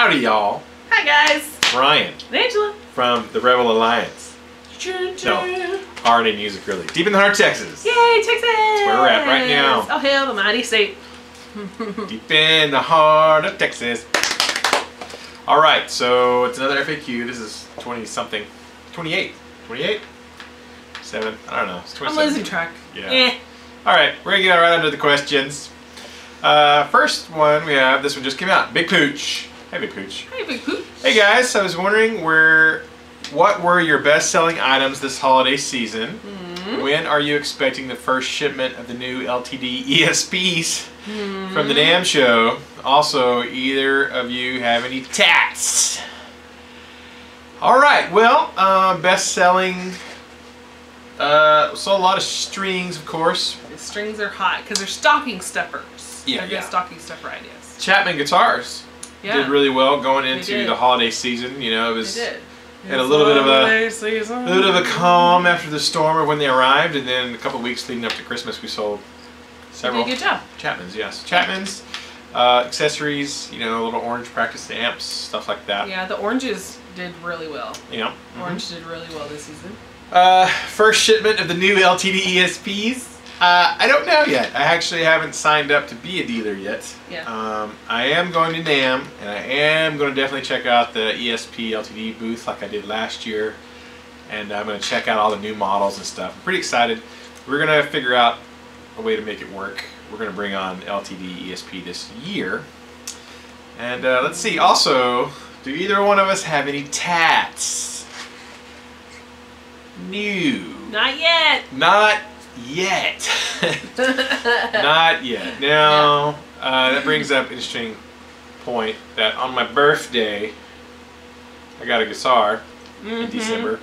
Howdy, y'all. Hi, guys. Ryan. And Angela. From the Rebel Alliance. No, RNA Music, really. Deep in the heart of Texas. Yay, Texas! That's where we're at right now. Oh, hell, the mighty state. Deep in the heart of Texas. All right, so it's another FAQ. This is 20-something. 28. 28? 7? I don't know. It's 27. I'm losing track. Yeah. All right, we're going to get right under the questions. First one we have, this one just came out. Big Pooch. Hey, Big Pooch. Hey, Big Pooch. Hey, guys. I was wondering what were your best-selling items this holiday season? When are you expecting the first shipment of the new LTD ESPs from the NAMM Show? Also, either of you have any tats? All right. Well, best-selling. Sold a lot of strings, of course. The strings are hot because they're stocking stuffers. Yeah, they're good stocking stuffer ideas. Chapman Guitars did really well going into the holiday season. You know, it was had a little bit of a calm after the storm of when they arrived, and then a couple of weeks leading up to Christmas, we sold several. You did a good job. Chapmans, yes, Chapmans, accessories. You know, little orange practice amps, stuff like that. Yeah, the oranges did really well. Yeah, orange did really well this season. First shipment of the new LTD ESPs. I don't know yet. I actually haven't signed up to be a dealer yet. Yeah. I am going to NAMM, and I am going to definitely check out the ESP LTD booth like I did last year. And I'm going to check out all the new models and stuff. I'm pretty excited. We're going to figure out a way to make it work. We're going to bring on LTD ESP this year. And let's see. Also, do either one of us have any tats? No. Not yet. Not yet. Not yet. Now, that brings up an interesting point that on my birthday, I got a guitar in December.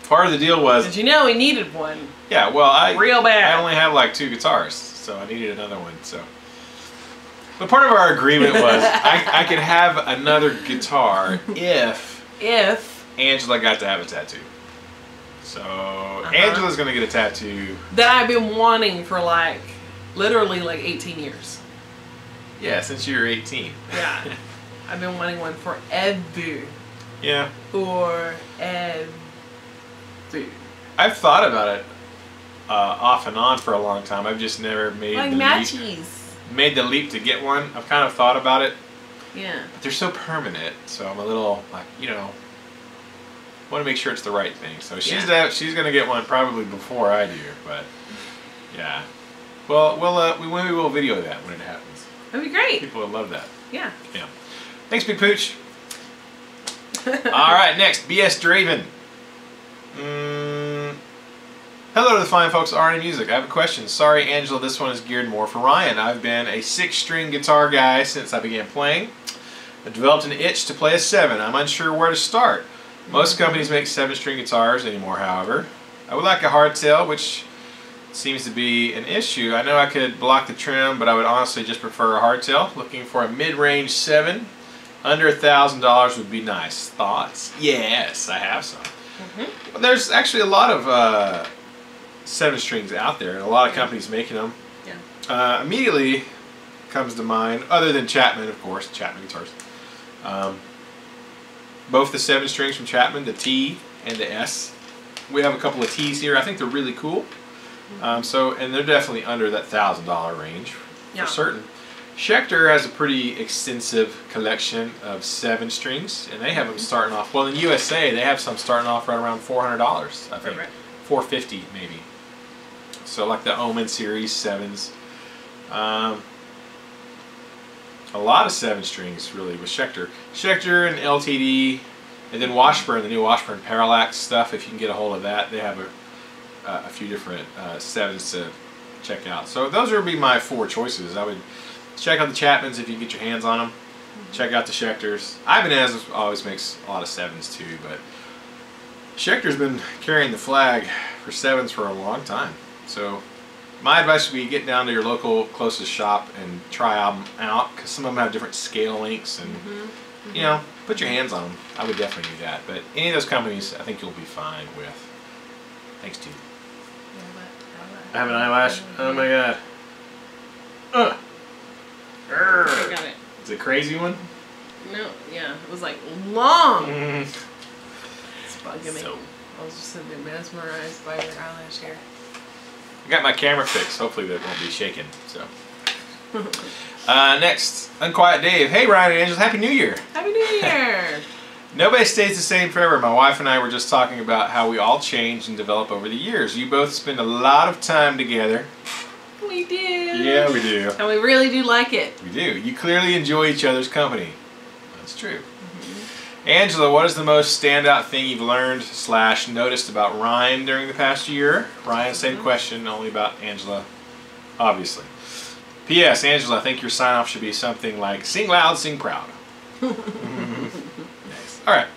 Part of the deal was... Did you know we needed one? Yeah, well, real bad. I only have like 2 guitars, so I needed another one. So, but part of our agreement was I could have another guitar if Angela got to have a tattoo. So Angela's gonna get a tattoo that I've been wanting for literally 18 years. Yeah, since you were 18. Yeah, I've been wanting one forever. Yeah. Forever. I've thought about it off and on for a long time. I've just never made the leap to get one. I've kind of thought about it. Yeah. But they're so permanent, so I'm a little want to make sure it's the right thing. So she's gonna get one probably before I do, but yeah. Well, we will video that when it happens. That'd be great. People would love that. Yeah. Yeah. Thanks, Big Pooch. All right, next, BS Draven. Hello to the fine folks at RNA Music. I have a question. Sorry, Angela, this one is geared more for Ryan. I've been a 6-string guitar guy since I began playing. I developed an itch to play a 7. I'm unsure where to start. Most companies make 7-string guitars anymore, however. I would like a hardtail, which seems to be an issue. I know I could block the trim, but I would honestly just prefer a hardtail. Looking for a mid-range 7. Under $1,000 would be nice. Thoughts? Yes, I have some. Well, there's actually a lot of 7-strings out there, and a lot of companies making them. Yeah. Immediately comes to mind, other than Chapman, of course, Chapman Guitars. Both the 7 strings from Chapman, the T and the S. We have a couple of T's here. I think they're really cool. And they're definitely under that $1,000 range for certain. Schecter has a pretty extensive collection of 7 strings, and they have them starting off. Well, in USA, they have some starting off right around $400. I think $450 maybe. So like the Omen series 7s. A lot of 7 strings really with Schecter. Schecter and LTD, and then Washburn, the new Washburn Parallax stuff, if you can get a hold of that. They have a few different 7s to check out. So those would be my 4 choices. I would check out the Chapmans if you can get your hands on them. Check out the Schecters. Ibanez always makes a lot of 7s too, but Schecter's been carrying the flag for 7s for a long time. So my advice would be get down to your local closest shop and try them out, because some of them have different scale lengths, and you know, put your hands on them. I would definitely do that. But any of those companies, I think you'll be fine with. Thanks, dude. I have an eyelash. Oh my god. I got it. It's a crazy one. No, yeah, it was like long. It's bugging me. So. I was just sitting there mesmerized by your eyelash hair. I got my camera fixed. Hopefully that won't be shaking. So. Next, Unquiet Dave. Hey Ryan and Angela, Happy New Year. Happy New Year. Nobody stays the same forever. My wife and I were just talking about how we all change and develop over the years. You both spend a lot of time together. We do. Yeah, we do. And we really do like it. We do. You clearly enjoy each other's company. That's true. Angela, what is the most standout thing you've learned / noticed about Ryan during the past year? Ryan, same question, only about Angela, obviously. P.S. Angela, I think your sign-off should be something like, sing loud, sing proud. Nice. All right.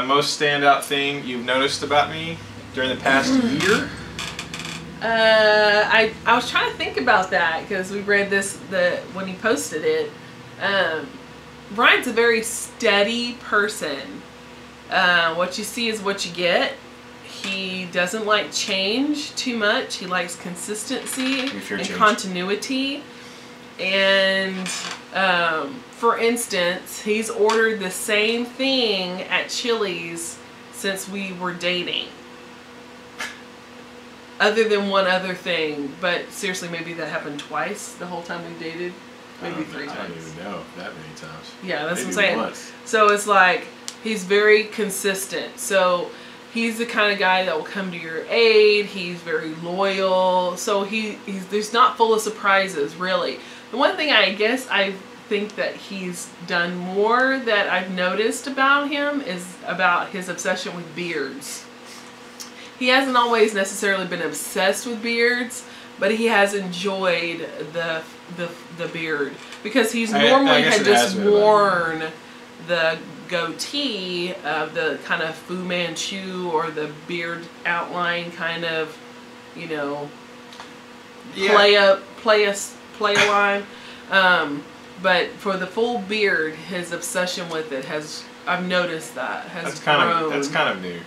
Most standout thing you've noticed about me during the past year? I was trying to think about that because we read this when he posted it. Brian's a very steady person. What you see is what you get. He doesn't like change too much. He likes consistency and continuity. And for instance, he's ordered the same thing at Chili's since we were dating. Other than one other thing, but seriously, maybe that happened twice the whole time we dated. Maybe 3 times. I don't even know that many times. Yeah, that's maybe what I'm saying. Once. So it's like he's very consistent. So he's the kind of guy that will come to your aid. He's very loyal. So he's not full of surprises, really. The one thing I guess I think that he's done more that I've noticed about him is about his obsession with beards. He hasn't always necessarily been obsessed with beards, but he has enjoyed the beard because he's normally had just worn the goatee of the kind of Fu Manchu or the beard outline kind of, you know, play a line. But for the full beard, his obsession with it I've noticed has grown. That's kind of new.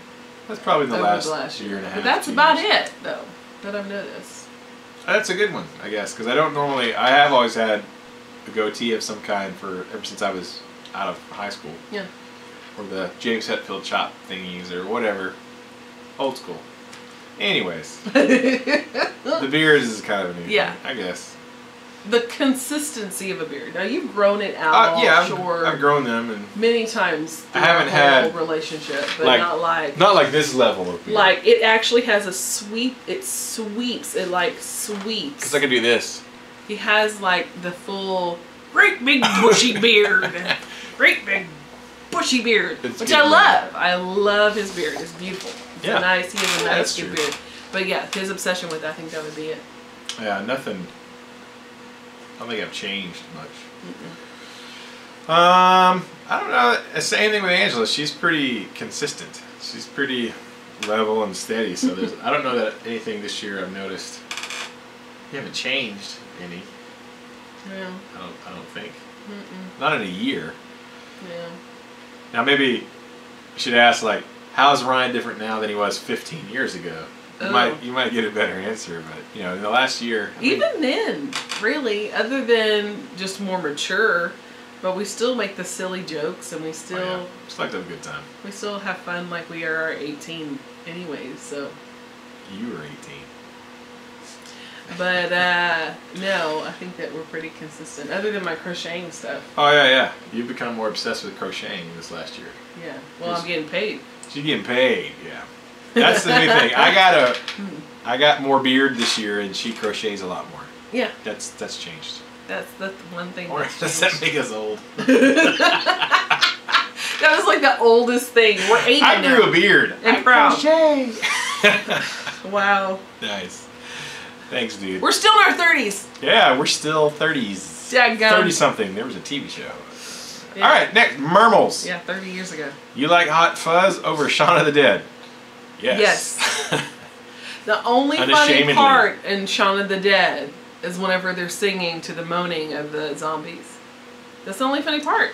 That's probably the last year and a half. But that's about it, though, that I've noticed. That's a good one, I guess, because I have always had a goatee of some kind ever since I was out of high school. Yeah. Or the James Hetfield chop thingies or whatever. Old school. Anyways. The beard is kind of a new thing, I guess. The consistency of a beard. Now, you've grown it out, I've grown them and many times through I haven't had a relationship, but not like this level of beard. Like, it actually has a sweep. It sweeps. It, like, sweeps. Because I can do this. He has, like, the full, great big bushy beard. Great big bushy beard. Which I love. I love his beard. It's beautiful. It's nice. He has a nice good beard. But, yeah, his obsession with it, I think that would be it. Yeah, nothing. I don't think I've changed much. I don't know. Same thing with Angela. She's pretty consistent. She's pretty level and steady. So I don't know that anything this year I've noticed. You haven't changed any. Yeah. I don't think. Not in a year. Yeah. Now maybe I should ask, like, how is Ryan different now than he was 15 years ago? You might get a better answer, but you know, in the last year. Even then, really, other than just more mature, but we still make the silly jokes, and we still just like to have a good time. We still have fun like we are 18, anyways. So. You were 18. But no, I think that we're pretty consistent. Other than my crocheting stuff. Oh yeah. You've become more obsessed with crocheting this last year. Yeah. Well, I'm getting paid. She's getting paid. Yeah. That's the new thing. I got more beard this year, and she crochets a lot more. Yeah. That's changed. That's the one thing. Or does that make us old? That was like the oldest thing. We're 80 now. I grew a beard. And proud. Crochet. Wow. Nice. Thanks, dude. We're still in our 30s. Yeah, we're still 30s. Dadgum. 30-something. There was a TV show. Yeah. All right, next, Mermels. Yeah, 30 years ago. You like Hot Fuzz over Shaun of the Dead? Yes. The only funny part in Shaun of the Dead is whenever they're singing to the moaning of the zombies. That's the only funny part.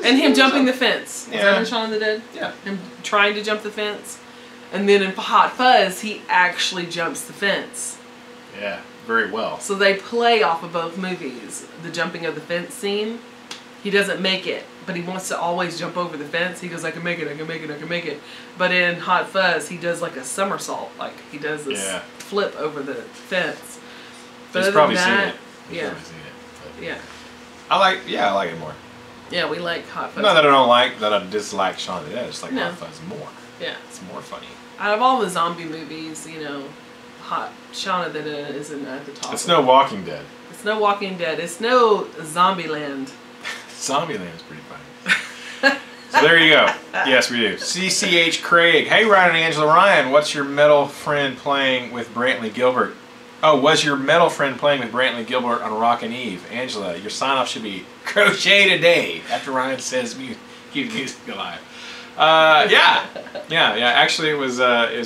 And him jumping the fence. Was that in Shaun of the Dead? Yeah. Him trying to jump the fence. And then in Hot Fuzz, he actually jumps the fence. Yeah, very well. So they play off of both movies. The jumping of the fence scene. he doesn't make it, but he wants to always jump over the fence. He goes, I can make it, I can make it, I can make it. But in Hot Fuzz, he does like a somersault. Like he does this flip over the fence. But he's probably that, seen it. He's yeah. probably seen it. But Yeah. I like it more. Yeah, we like Hot Fuzz. Not that I don't like, that I dislike Shaun of the Dead. I just like No. Hot Fuzz more. Yeah. It's more funny. Out of all the zombie movies, you know, Shaun of the Dead isn't at the top. It's no Walking Dead. It's no Walking Dead. It's no Zombieland. Zombieland's pretty funny. So there you go. Yes, we do. CCH Craig. Hey, Ryan and Angela. Ryan, what's your metal friend playing with Brantley Gilbert? Oh, was your metal friend playing with Brantley Gilbert on Rockin' Eve? Angela, your sign-off should be Crochet today after Ryan says keep music alive. Yeah. Actually, it was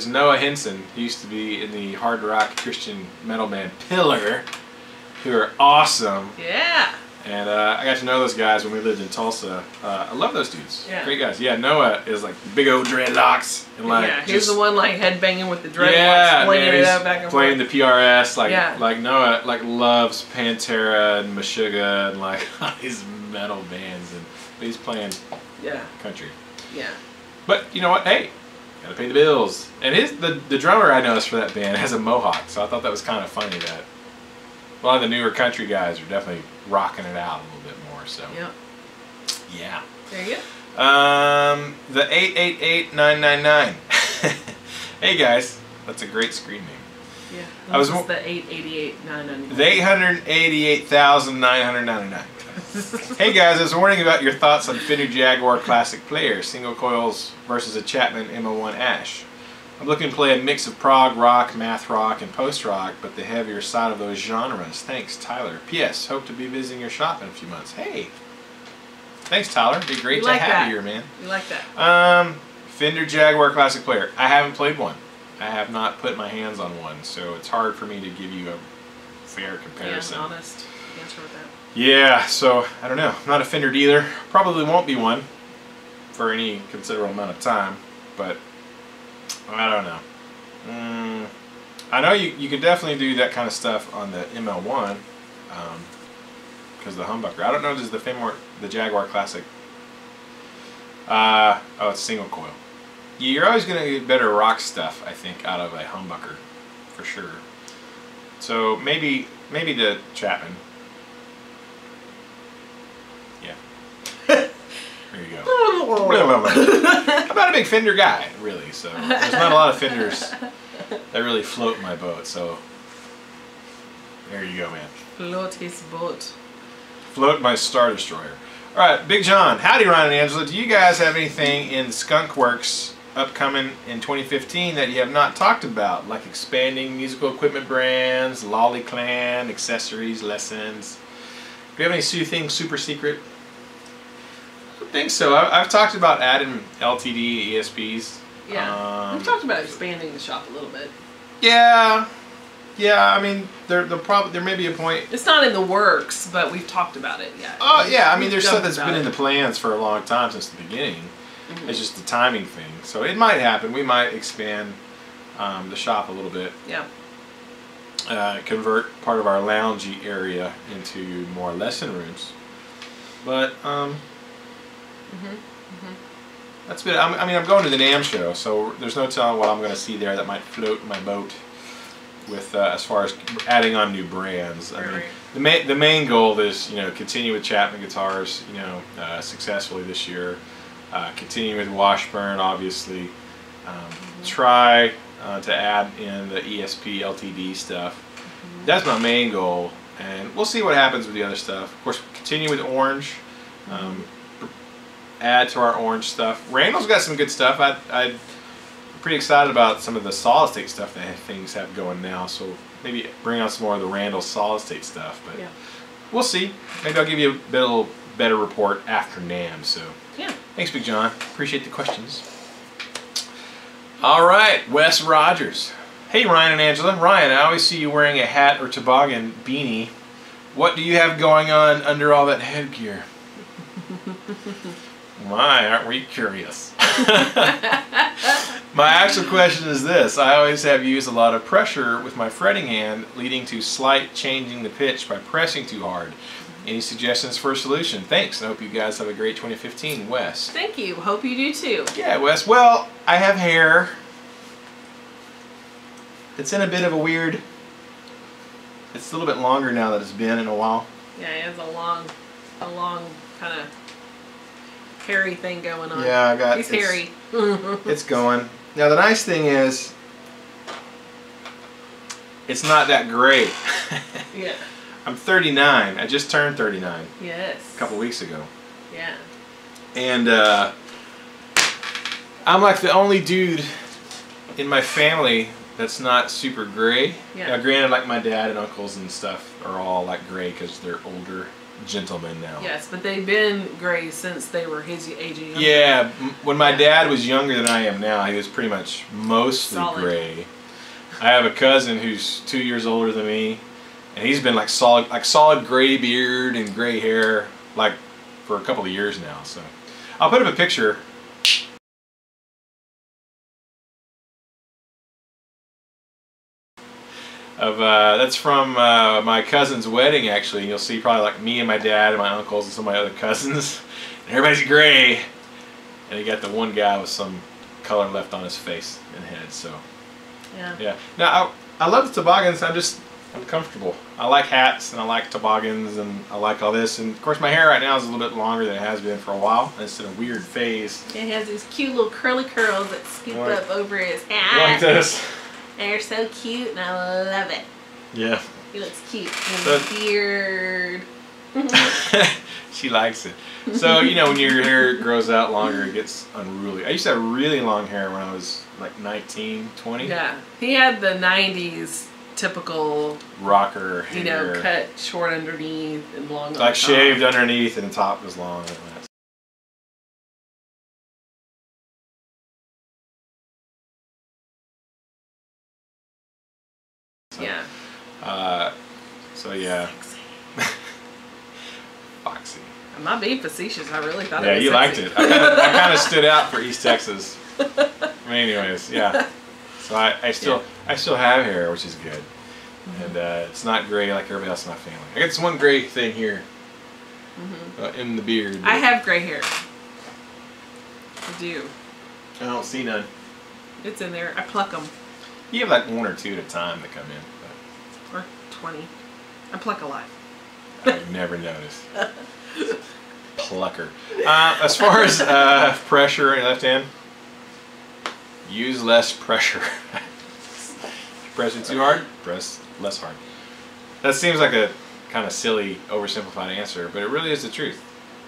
Noah Henson. He used to be in the hard rock Christian metal band Pillar, who are awesome. Yeah. And I got to know those guys when we lived in Tulsa. I love those dudes. Yeah. Great guys. Yeah, Noah is like big old dreadlocks. And like he's the one like headbanging with the dreadlocks, flinging it up back and playing forth. the PRS. Like Noah like loves Pantera and Meshuggah and like all these metal bands, and he's playing country. Yeah. But you know what? Hey, gotta pay the bills. And the drummer I noticed for that band has a mohawk, so I thought that was kind of funny that a lot of the newer country guys are definitely rocking it out a little bit more. So yeah. There you go. The 888999. Hey guys, that's a great screen name. Yeah. I was the 888999. The 888,999. Hey guys, I was wondering about your thoughts on Fender Jaguar Classic Player, single coils versus a Chapman M01 Ash. I'm looking to play a mix of prog rock, math rock, and post rock, but the heavier side of those genres. Thanks, Tyler. P.S. Hope to be visiting your shop in a few months. Hey, thanks, Tyler. It'd be great to have you here, man. You like that? Fender Jaguar Classic Player. I haven't played one. I have not put my hands on one, so it's hard for me to give you a fair comparison. Yeah, honest answer with that. Yeah, so I don't know. I'm not a Fender dealer. Probably won't be one for any considerable amount of time, but I don't know. I know you could definitely do that kind of stuff on the ML1 because the humbucker. I don't know, does the Jaguar Classic... oh, it's single coil. You're always going to get better rock stuff, I think, out of a humbucker, for sure. So maybe the Chapman. Yeah. There you go. I'm not a big Fender guy, really, so there's not a lot of Fenders that really float my boat, so there you go, man. Float his boat. Float my Star Destroyer. Alright, Big John. Howdy, Ryan and Angela. Do you guys have anything in Skunk Works upcoming in 2015 that you have not talked about, like expanding musical equipment brands, Lolly Clan, accessories, lessons? Do you have anything super secret? I don't think so. I've talked about adding LTD ESPs. Yeah, we've talked about expanding the shop a little bit. Yeah. I mean, there may be a point. It's not in the works, but we've talked about it. Yeah. Oh yeah, I mean, there's stuff that's been in the plans for a long time since the beginning. Mm-hmm. It's just the timing thing. So it might happen. We might expand the shop a little bit. Yeah. Convert part of our loungy area into more lesson rooms. But that's been. I mean, I'm going to the NAMM Show, so there's no telling what I'm going to see there that might float my boat. With as far as adding on new brands, I mean, the main goal is continue with Chapman Guitars, successfully this year. Continue with Washburn, obviously. Try to add in the ESP LTD stuff. That's my main goal, and we'll see what happens with the other stuff. Of course, continue with Orange. Add to our Orange stuff. Randall's got some good stuff. I'm pretty excited about some of the solid state stuff that things have going now. So maybe bring out some more of the Randall solid state stuff. But we'll see. Maybe I'll give you a little better report after NAMM. So thanks, Big John. Appreciate the questions. All right, Wes Rogers. Hey, Ryan and Angela. Ryan, I always see you wearing a hat or toboggan beanie. What do you have going on under all that headgear? My, aren't we curious? My actual question is this. I always have used a lot of pressure with my fretting hand, leading to slight changing the pitch by pressing too hard. Any suggestions for a solution? Thanks. I hope you guys have a great 2015. Wes. Thank you. Hope you do too. Yeah, Wes. Well, I have hair. It's in a bit of a weird... It's a little bit longer now that it's been in a while. Yeah, it has a long kind of hairy thing going on. Yeah, I got... He's hairy. It's going. Now, the nice thing is... It's not that gray. Yeah. I'm 39. I just turned 39. Yes. A couple weeks ago. Yeah. And I'm like the only dude in my family that's not super gray. Yeah. Now, granted, like my dad and uncles and stuff are all like gray because they're older gentlemen now. Yes, but they've been gray since they were his age. Yeah. When my dad was younger than I am now, he was pretty much mostly Solid. gray. I have a cousin who's 2 years older than me, and he's been like solid gray beard and gray hair like for a couple of years now. So I'll put up a picture. Of that's from my cousin's wedding, actually. You'll see probably like me and my dad and my uncles and some of my other cousins, and everybody's gray, and you got the one guy with some color left on his face and head. So yeah. Now I love the toboggans. I'm comfortable. I like hats and I like toboggans and I like all this. And of course my hair right now is a little bit longer than it has been for a while. It's in a weird phase. It has these cute little curly curls that scoop up over his hat. Like this. They're so cute and I love it. Yeah. He looks cute. And his beard. She likes it. So, you know, when your hair grows out longer, it gets unruly. I used to have really long hair when I was like 19, 20. Yeah. He had the 90s typical rocker hair. You know, cut short underneath and long on like top. Shaved underneath and the top was long. Yeah. So yeah. Foxy. I'm not being facetious. I really thought yeah, it was you sexy. liked it. I kind of stood out for East Texas. Anyways, yeah. So I still have hair, which is good, and it's not gray like everybody else in my family. I got this one gray thing here in the beard. I have gray hair. I do. I don't see none. It's in there. I pluck them. You have like one or two at a time that come in. Or 20. I pluck a lot. I've never noticed. Plucker. As far as pressure in your left hand, use less pressure. Press it too hard, press less hard. That seems like a kind of silly, oversimplified answer, but it really is the truth.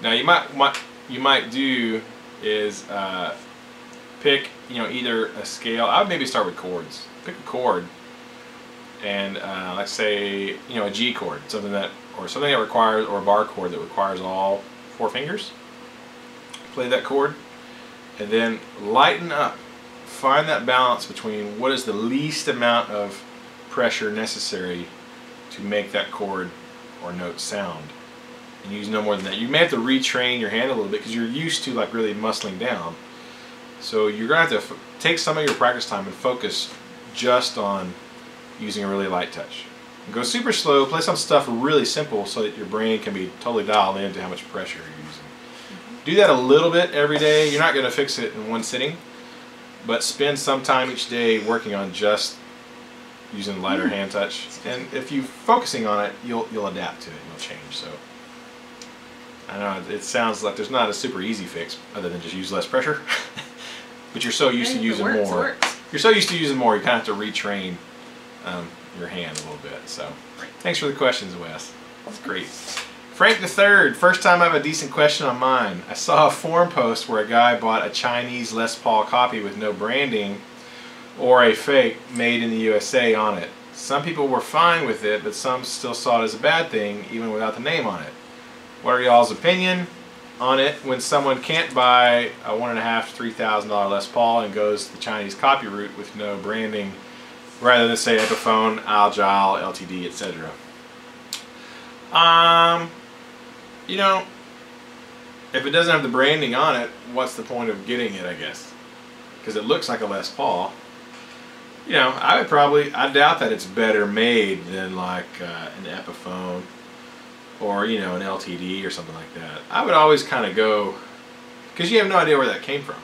Now, what you might do is pick, either a scale. I would maybe start with chords. Pick a chord, and let's say, a G chord, something that requires, or a bar chord that requires all 4 fingers. Play that chord, and then lighten up. Find that balance between what is the least amount of pressure necessary to make that chord or note sound, and use no more than that. You may have to retrain your hand a little bit because you're used to like really muscling down. So you're gonna have to take some of your practice time and focus just on using a really light touch. And go super slow, play some stuff really simple so that your brain can be totally dialed into how much pressure you're using. Do that a little bit every day. You're not gonna fix it in one sitting, but spend some time each day working on just using lighter hand touch. And if you're focusing on it, you'll adapt to it, you'll change. So I know it sounds like there's not a super easy fix other than just use less pressure. But you're so used to using more. You're so used to using more, you kind of have to retrain your hand a little bit. So thanks for the questions, Wes. That's great. Frank III, first time I have a decent question on mine. I saw a forum post where a guy bought a Chinese Les Paul copy with no branding or a fake made in the USA on it. Some people were fine with it, but some still saw it as a bad thing even without the name on it. What are y'all's opinion on it when someone can't buy a $1,500 to $3,000 Les Paul and goes the Chinese copy route with no branding rather than say Epiphone, Agile, LTD, etc.? If it doesn't have the branding on it, what's the point of getting it, I guess? Because it looks like a Les Paul. I doubt that it's better made than like an Epiphone or you know, an LTD or something like that, I would always kind of go, because you have no idea where that came from.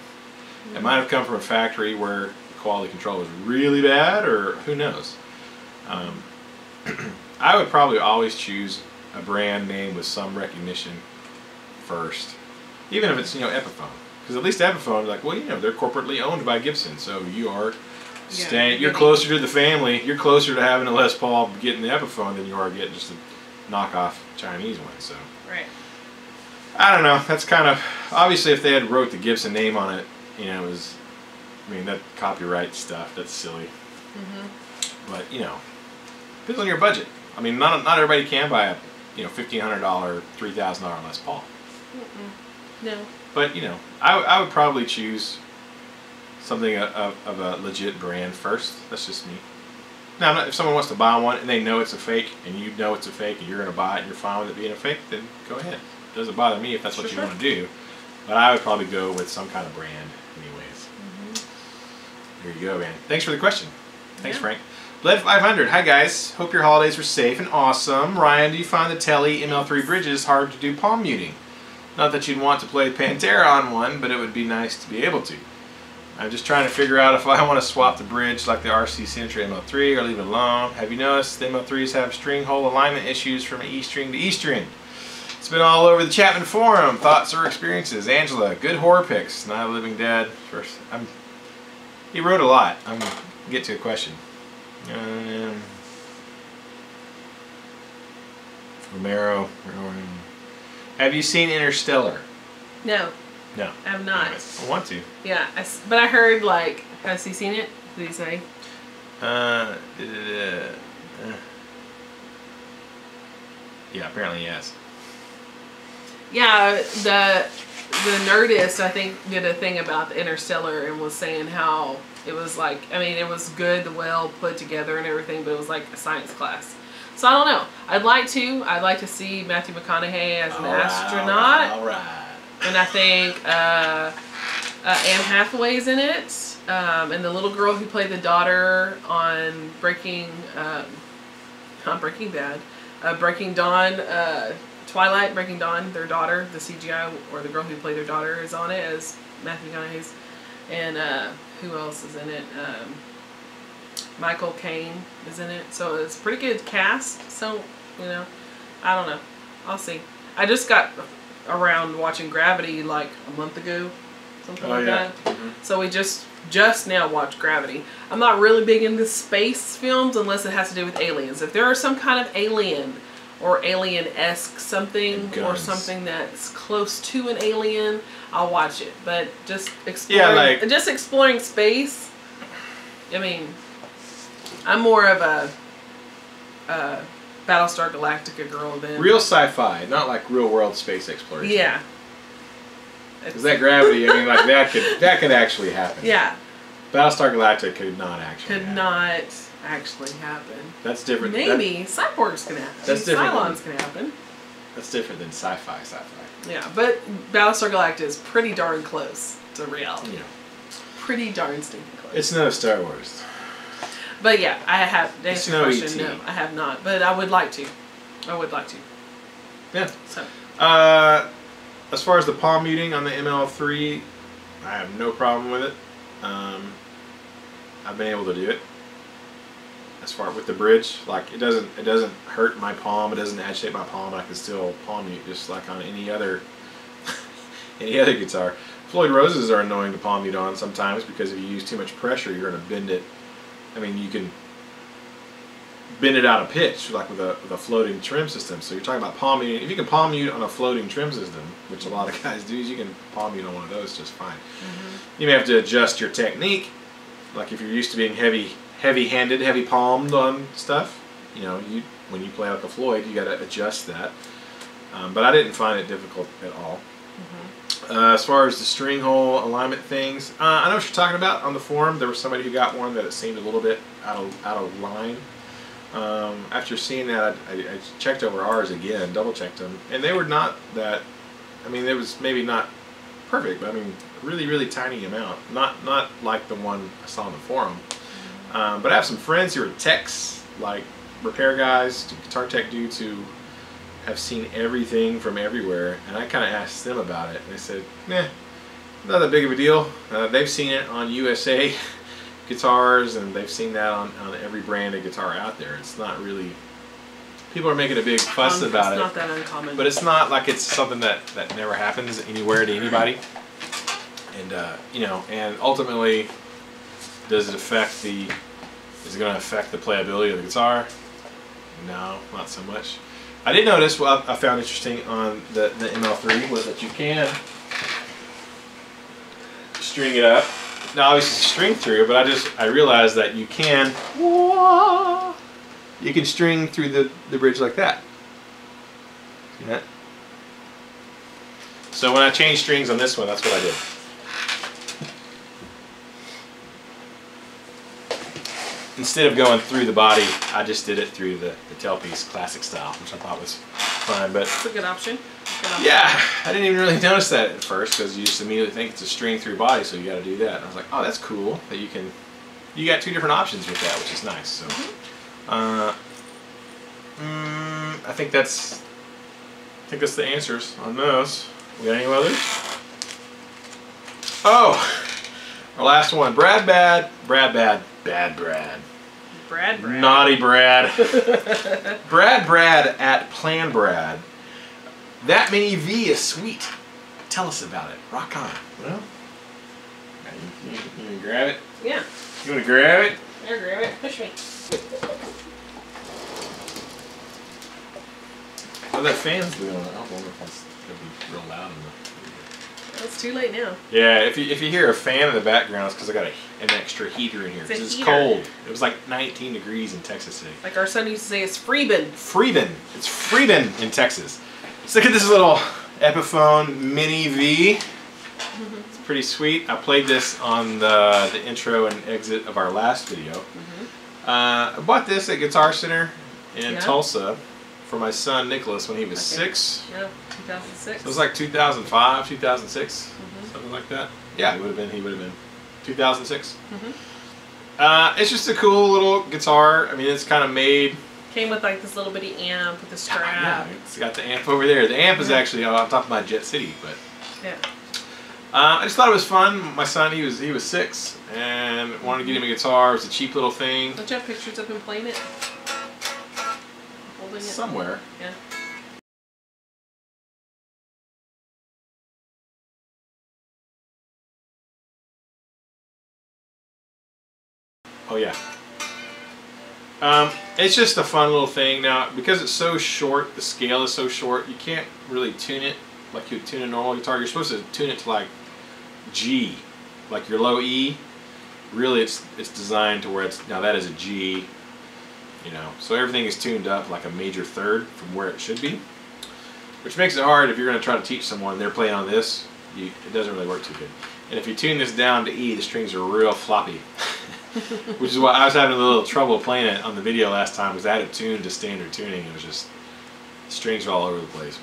It might have come from a factory where the quality control was really bad, or who knows. I would probably always choose a brand name with some recognition first, even if it's, you know, Epiphone, because at least Epiphone, like, well, you know, they're corporately owned by Gibson, so you are you're closer to the family. You're closer to having a Les Paul getting the Epiphone than you are getting just a knockoff Chinese one. So right. I don't know. That's kind of, obviously if they had wrote the Gibson name on it, you know, it was, I mean, that copyright stuff, that's silly. But, you know, depends on your budget. I mean, not everybody can buy a, you know, $1,500, $3,000 Les Paul. No. But, you know, I would probably choose something of a legit brand first. That's just me. Now, if someone wants to buy one and they know it's a fake, and you know it's a fake, and you're going to buy it and you're fine with it being a fake, then go ahead. It doesn't bother me if that's what you want to do. But I would probably go with some kind of brand anyways. There you go, man. Thanks for the question. Thanks, Frank. Led 500. Hi, guys. Hope your holidays were safe and awesome. Ryan, do you find the Tele ML3 bridges hard to do palm muting? Not that you'd want to play Pantera on one, but it would be nice to be able to. I'm just trying to figure out if I want to swap the bridge like the RC Signature ML3 or leave it alone. Have you noticed the ML3s have string hole alignment issues from E string to E string? It's been all over the Chapman forum. Thoughts or experiences? Angela, good horror pics. Night of the Living Dead. First, he wrote a lot. I'm going to get to a question. Romero. Have you seen Interstellar? No. No. I have not. I want to. Yeah, but I heard, like, has he seen it? Did he say? Yeah, apparently yes. Yeah, the Nerdist, I think, did a thing about the Interstellar and was saying how it was like, I mean, it was good, well put together and everything, but it was like a science class. So I don't know. I'd like to see Matthew McConaughey as an astronaut. All right. And I think Anne Hathaway's in it, and the little girl who played the daughter on Breaking Dawn, Twilight, Breaking Dawn, their daughter, the CGI, or the girl who played their daughter is on it as Matthew McConaughey's. And who else is in it? Michael Caine is in it. So it's a pretty good cast. So, you know, I don't know. I'll see. I just got around watching Gravity like a month ago, something like that. So we just now watched Gravity. I'm not really big into space films unless it has to do with aliens. If there are some kind of alien or alien-esque something or something that's close to an alien, I'll watch it. But just exploring, exploring space. I mean, I'm more of a Battlestar Galactica girl than real sci-fi, not like real world space exploration. Yeah. Because that Gravity, I mean, like that could actually happen. Yeah. Battlestar Galactica could not actually happen. That's different. Maybe cyborgs can happen. That's different. Cylons can happen. That's different than sci-fi. Yeah, but Battlestar Galactica is pretty darn close to reality. Yeah. Pretty darn stinking close. It's no Star Wars. But yeah, I have. To answer your question, ET. no, I have not. But I would like to. Yeah. So. As far as the palm muting on the ML3, I have no problem with it. I've been able to do it. As far with the bridge, like it doesn't hurt my palm. It doesn't agitate my palm. I can still palm mute just like on any other guitar. Floyd Roses are annoying to palm mute on sometimes because if you use too much pressure, you're going to bend it. I mean, you can bend it out of pitch, like with a floating trim system. So you're talking about palm muting. If you can palm mute on a floating trim system, which a lot of guys do, you can palm mute on one of those just fine. You may have to adjust your technique. Like if you're used to being heavy-handed, heavy-palmed on stuff, you know, when you play like a Floyd, you got to adjust that. But I didn't find it difficult at all. As far as the string hole alignment things, I know what you're talking about. On the forum, there was somebody who got one that it seemed a little bit out of line. After seeing that, I checked over ours again, double-checked them, and they were not that. I mean, it was maybe not perfect, but I mean, really, really tiny amount. Not like the one I saw on the forum. But I have some friends who are techs, like repair guys, guitar tech dudes who have seen everything from everywhere, and I kind of asked them about it, and they said, "Meh, not that big of a deal." They've seen it on USA guitars, and they've seen that on every brand of guitar out there. It's not really, people are making a big fuss about it. It's not that uncommon. But it's not like it's something that never happens anywhere to anybody. And you know, and ultimately, does it affect the? Is it going to affect the playability of the guitar? No, not so much. I did notice what I found interesting on the ML3 was that you can string it up. Now, obviously, string through, but I realized that you can string through the bridge like that. See that? So when I changed strings on this one, that's what I did. Instead of going through the body, I just did it through the tailpiece, classic style, which I thought was fine. But it's a good option. Yeah, I didn't even really notice that at first because you just immediately think it's a string through body, so you got to do that. And I was like, oh, that's cool that you got two different options with that, which is nice. So, I think that's the answers on those. We got any others? Oh, our last one, Brad Bad. Naughty Brad. Brad at Plan Brad. That mini V is sweet. Tell us about it. Rock on. Well, you want to grab it? Yeah. You want to grab it? I'll grab it. Push me. How that fan's doing? I don't wonder if that's going to be real loud enough. It's too late now. Yeah, if you hear a fan in the background, it's because I got an extra heater in here. It's cold. It was like 19 degrees in Texas today. Like our son used to say, it's freebin. Freebin. It's freebin in Texas. Let's look at this little Epiphone Mini V. It's pretty sweet. I played this on the intro and exit of our last video. I bought this at Guitar Center in Tulsa for my son Nicholas when he was 6. Yeah, 2006. So it was like 2005, 2006, something like that. Yeah, he would have been 2006. It's just a cool little guitar. I mean, it's kind of made. Came with like this little bitty amp with a strap. Yeah, it's got the amp over there. The amp is actually on top of my Jet City, but. Yeah. I just thought it was fun. My son, he was 6 and wanted to get him a guitar. It was a cheap little thing. Don't you have pictures of him playing it? Holding it? Somewhere. Yeah. Oh yeah. It's just a fun little thing. Now, because it's so short, the scale is so short, you can't really tune it like you would tune a normal guitar. You're supposed to tune it to like G, like your low E. Really, it's designed to where it's, now that is a G, you know, so everything is tuned up like a major third from where it should be, which makes it hard if you're going to try to teach someone, they're playing on this, it doesn't really work too good. And if you tune this down to E, the strings are real floppy. Which is why I was having a little trouble playing it on the video last time, because I had it tuned to standard tuning. It was just, the strings were all over the place.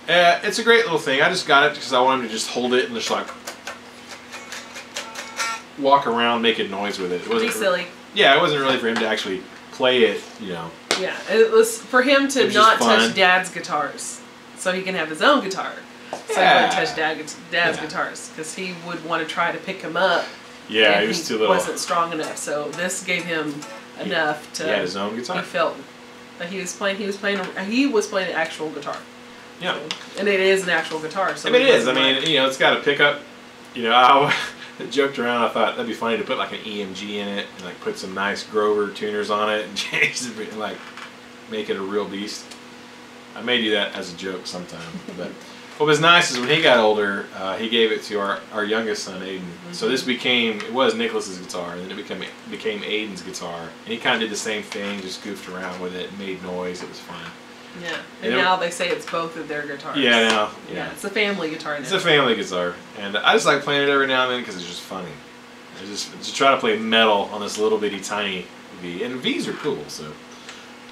But it's a great little thing. I just got it because I wanted to just hold it and just like walk around making noise with it. It wasn't silly. Yeah, it wasn't really for him to actually play it, you know. Yeah, it was for him to not touch Dad's guitars, so he can have his own guitar. So he wouldn't touch Dad's guitars, because he would want to try to pick him up. Yeah, he was too little. Wasn't strong enough, so this gave him enough to. He had his own guitar. He felt that he was playing an actual guitar. Yeah, so, and it is an actual guitar. So I mean, it is. I mean, you know, it's got a pickup. You know, I joked around. I thought that'd be funny to put like an EMG in it and like put some nice Grover tuners on it and change it and like make it a real beast. I may do that as a joke sometime, but. What was nice is when he got older, he gave it to our youngest son, Aiden. So this it was Nicholas's guitar, and then it became Aiden's guitar. And he kind of did the same thing, just goofed around with it, made noise. It was fun. Yeah, and now they say it's both of their guitars. Yeah, now. Yeah, it's a family guitar now. It's a family guitar, and I just like playing it every now and then because it's just funny. I just try to play metal on this little bitty tiny V, and Vs are cool, so.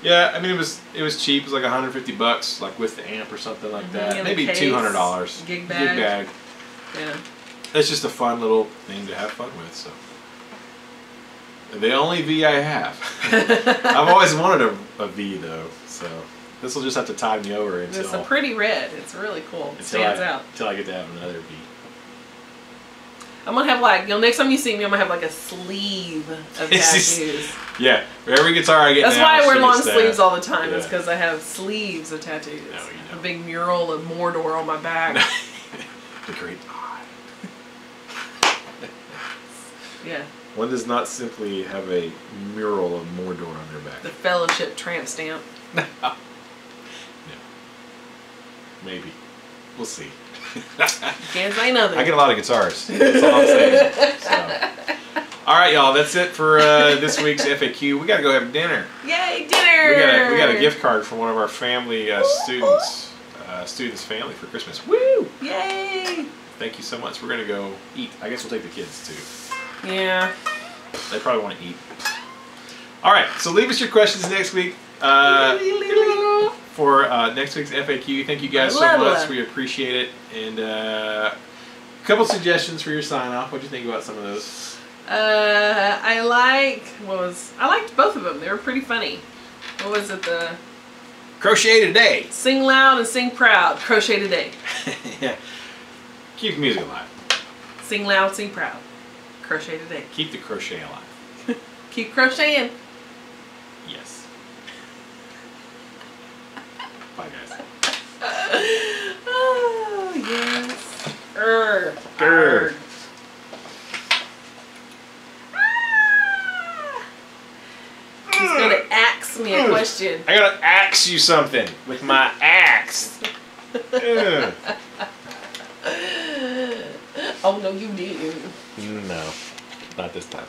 Yeah, I mean it was cheap. It was like $150, like with the amp or something like that. Maybe $200. Gig bag. Yeah. It's just a fun little thing to have fun with. So the only V I have. I've always wanted a V though. So This will just have to tide me over until... It's a pretty red. It's really cool. It stands out. Until I get to have another bee. I'm going to have like, next time you see me, I'm going to have like a sleeve of tattoos. Yeah, for every guitar I get That's now, why I wear long sleeves all the time. Yeah. It's because I have sleeves of tattoos. No, you know. A big mural of Mordor on my back. The great eye. Yeah. One does not simply have a mural of Mordor on their back. The Fellowship tramp stamp. No. Maybe. We'll see. Can't say nothing. I get a lot of guitars. That's all I'm saying. So. All right, y'all. That's it for this week's FAQ. We got to go have dinner. Yay, dinner! We got a gift card from one of our family students. Students' family for Christmas. Woo! Yay! Thank you so much. We're gonna go eat. I guess we'll take the kids too. Yeah. They probably want to eat. All right. So leave us your questions next week. For next week's FAQ. Thank you guys so much. We appreciate it. And a couple suggestions for your sign off. What do you think about some of those? I liked both of them. They were pretty funny. What was it? The Crochet Today. Sing loud and sing proud. Crochet Today. Yeah. Keep the music alive. Sing loud, sing proud. Crochet Today. Keep the crochet alive. Keep crocheting. Yes. Bye, guys. Oh, yes. Err. Grr. He's going to ask me a question. I gotta axe you something with my axe. Oh, no, you didn't. No, not this time.